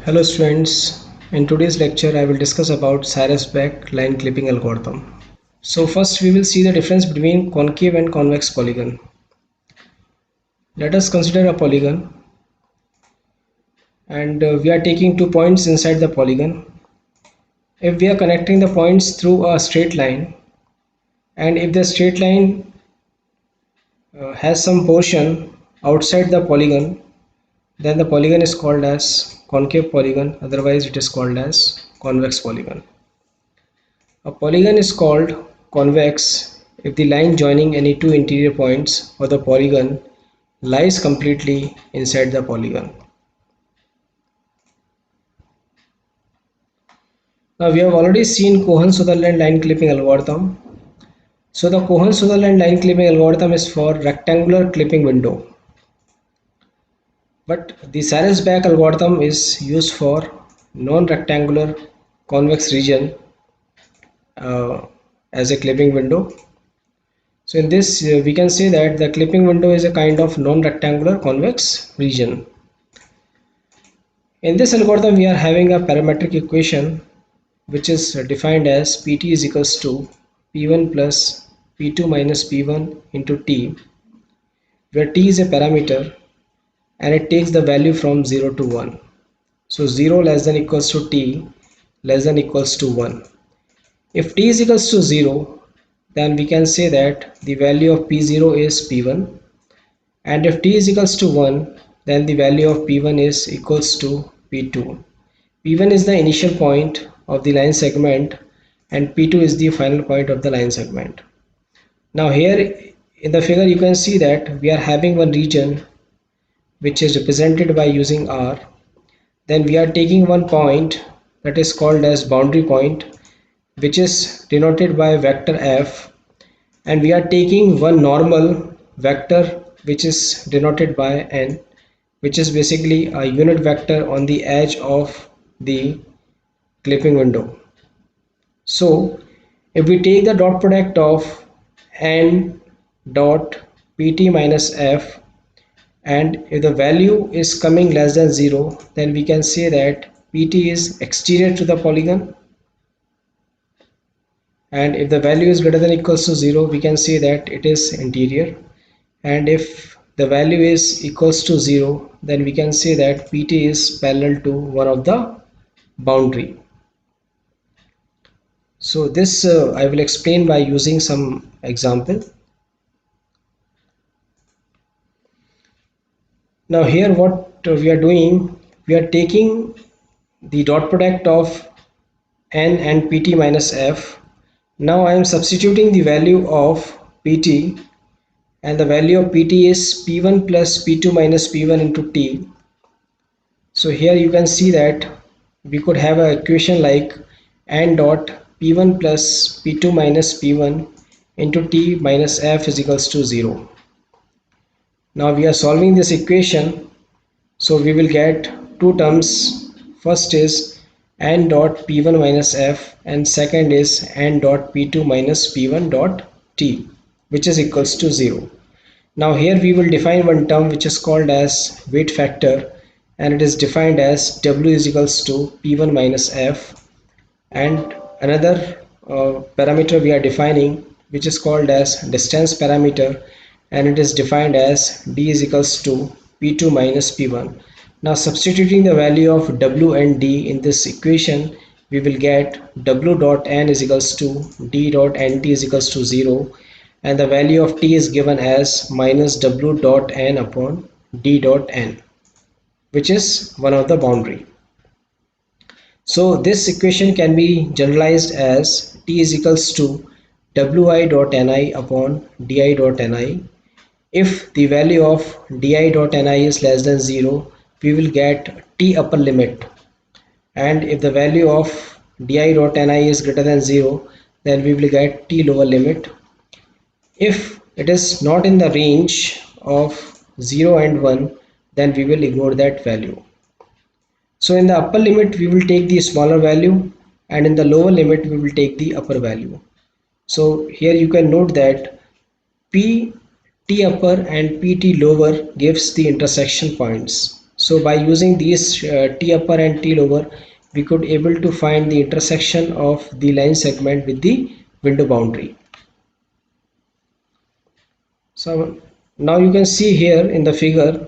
Hello students, in today's lecture I will discuss about Cyrus Beck line clipping algorithm. So first we will see the difference between concave and convex polygon. Let us consider a polygon and we are taking 2 points inside the polygon. If we are connecting the points through a straight line and if the straight line has some portion outside the polygon, then the polygon is called as concave polygon, otherwise it is called as convex polygon. A polygon is called convex if the line joining any two interior points of the polygon lies completely inside the polygon. Now we have already seen Cohen-Sutherland line clipping algorithm. So the Cohen-Sutherland line clipping algorithm is for rectangular clipping window. But the Cyrus-Beck algorithm is used for non-rectangular convex region uh, as a clipping window. So in this we can say that the clipping window is a kind of non-rectangular convex region. In this algorithm we are having a parametric equation which is defined as Pt is equals to P1 plus P2 minus P1 into T, where T is a parameter and it takes the value from 0 to 1. So 0 less than equals to T less than equals to 1. If T is equals to 0, then we can say that the value of P0 is P1, and if T is equals to 1, then the value of P1 is equals to P2. P1 is the initial point of the line segment and P2 is the final point of the line segment. Now here in the figure you can see that we are having one region which is represented by using R. Then we are taking one point that is called as boundary point, which is denoted by vector F, and we are taking one normal vector which is denoted by N, which is basically a unit vector on the edge of the clipping window. So if we take the dot product of N dot Pt minus F, and if the value is coming less than 0, then we can say that Pt is exterior to the polygon, and if the value is greater than equals to 0, we can say that it is interior, and if the value is equals to 0, then we can say that Pt is parallel to one of the boundary. So this I will explain by using some example. Now here what we are doing, we are taking the dot product of N and Pt minus F. Now I am substituting the value of Pt, and the value of Pt is P1 plus P2 minus P1 into T. So here you can see that we could have an equation like N dot P1 plus P2 minus P1 into T minus F is equals to 0. Now we are solving this equation, so we will get two terms. First is N dot P1 minus F and second is N dot P2 minus P1 dot T, which is equals to 0. Now here we will define one term which is called as weight factor, and it is defined as W is equals to P1 minus F, and another parameter we are defining which is called as distance parameter, and it is defined as D is equals to P2 minus P1. Now substituting the value of W and D in this equation, we will get W dot N is equals to D dot NT is equals to 0, and the value of T is given as minus W dot N upon D dot N, which is one of the boundary. So this equation can be generalized as T is equals to Wi dot Ni upon Di dot Ni. If the value of Di dot Ni is less than 0, we will get T upper limit, and if the value of Di dot Ni is greater than 0, then we will get T lower limit. If it is not in the range of 0 and 1, then we will ignore that value. So in the upper limit we will take the smaller value, and in the lower limit we will take the upper value. So here you can note that Pt upper and Pt lower gives the intersection points. So by using these T upper and T lower, we could able to find the intersection of the line segment with the window boundary. So now you can see here in the figure,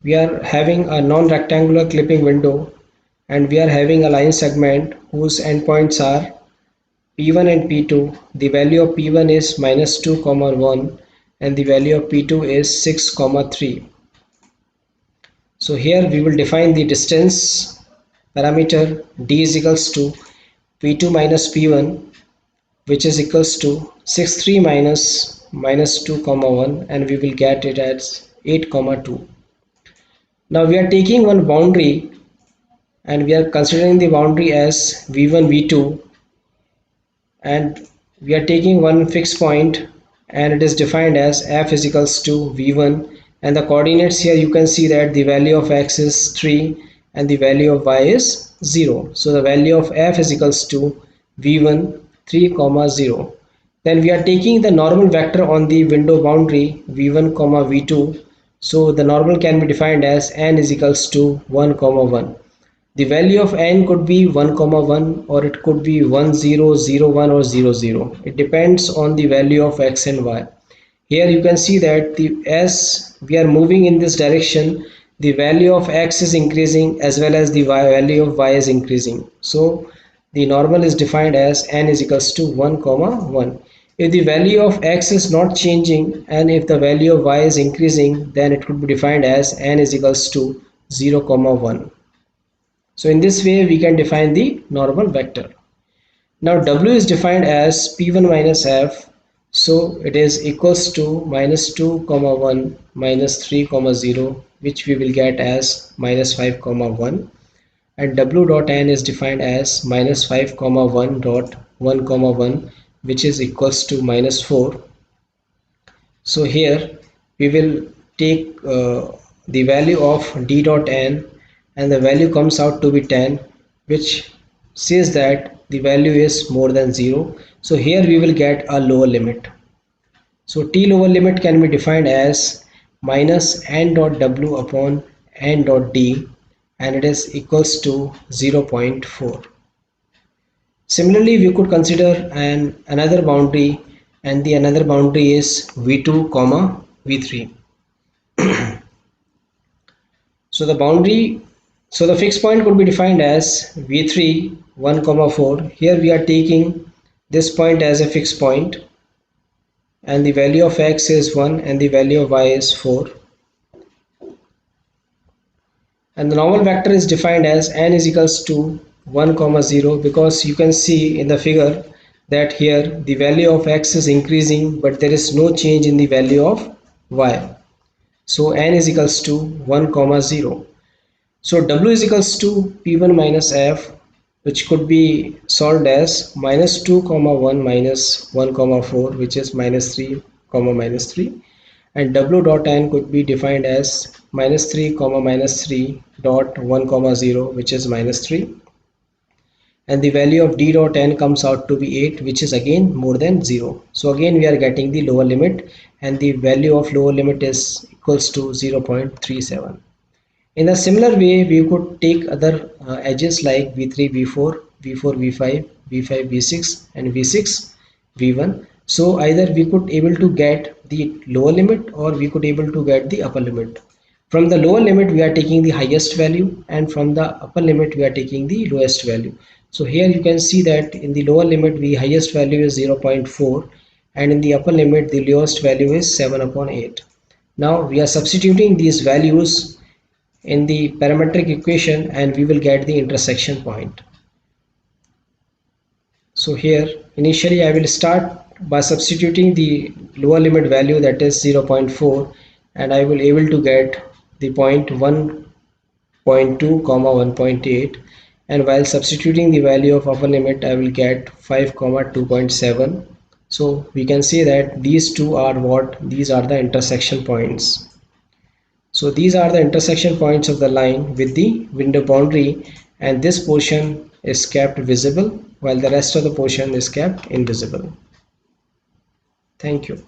we are having a non-rectangular clipping window, and we are having a line segment whose endpoints are P1 and P2. The value of P1 is -2, 1, and the value of P2 is 6, 3. So here we will define the distance parameter d is equals to P2 minus P1, which is equals to 6, 3 minus -2, 1, and we will get it as 8, 2. Now we are taking one boundary and we are considering the boundary as V1, V2, and we are taking one fixed point and it is defined as f is equals to v1, and the coordinates here you can see that the value of x is 3 and the value of y is 0. So the value of f is equals to v1 3, 0. Then we are taking the normal vector on the window boundary v1, v2. So the normal can be defined as n is equals to 1, 1. The value of n could be 1, 1, or it could be 1, 0, 0, 1, or 0, 0. It depends on the value of x and y. Here you can see that as we are moving in this direction, the value of x is increasing as well as the value of y is increasing. So the normal is defined as n is equals to 1, 1. If the value of x is not changing and if the value of y is increasing, then it could be defined as n is equals to 0, 1. So in this way we can define the normal vector. Now W is defined as P1 minus F. So it is equals to -2, 1 minus 3, 0, which we will get as -5, 1, and W dot N is defined as -5, 1 dot 1, 1, which is equals to -4. So here we will take the value of D dot N, and the value comes out to be 10, which says that the value is more than 0. So here we will get a lower limit. So T lower limit can be defined as minus n dot W upon n dot D, and it is equals to 0.4. Similarly, we could consider another boundary, and the another boundary is V2, V3. So the fixed point could be defined as V3, 1, 4. Here we are taking this point as a fixed point, and the value of x is 1 and the value of y is 4. And the normal vector is defined as n is equals to 1, 0, because you can see in the figure that here the value of x is increasing but there is no change in the value of y. So n is equals to 1, 0. So W is equals to P1 minus F, which could be solved as -2, 1 minus 1, 4, which is -3, -3, and W dot N could be defined as -3, -3 dot 1, 0, which is -3, and the value of D dot N comes out to be 8, which is again more than 0. So again we are getting the lower limit, and the value of lower limit is equals to 0.37. In a similar way, we could take other edges like V3, V4, V4, V5, V5, V6, and V6, V1. So either we could able to get the lower limit or we could able to get the upper limit. From the lower limit, we are taking the highest value, and from the upper limit, we are taking the lowest value. So here you can see that in the lower limit, the highest value is 0.4, and in the upper limit, the lowest value is 7 upon 8. Now we are substituting these values in the parametric equation and we will get the intersection point. So here initially I will start by substituting the lower limit value, that is 0.4, and I will able to get the point 1.2, 1.8, and while substituting the value of upper limit I will get 5, 2.7. So we can say that these two are these are the intersection points. So these are the intersection points of the line with the window boundary, and this portion is kept visible while the rest of the portion is kept invisible. Thank you.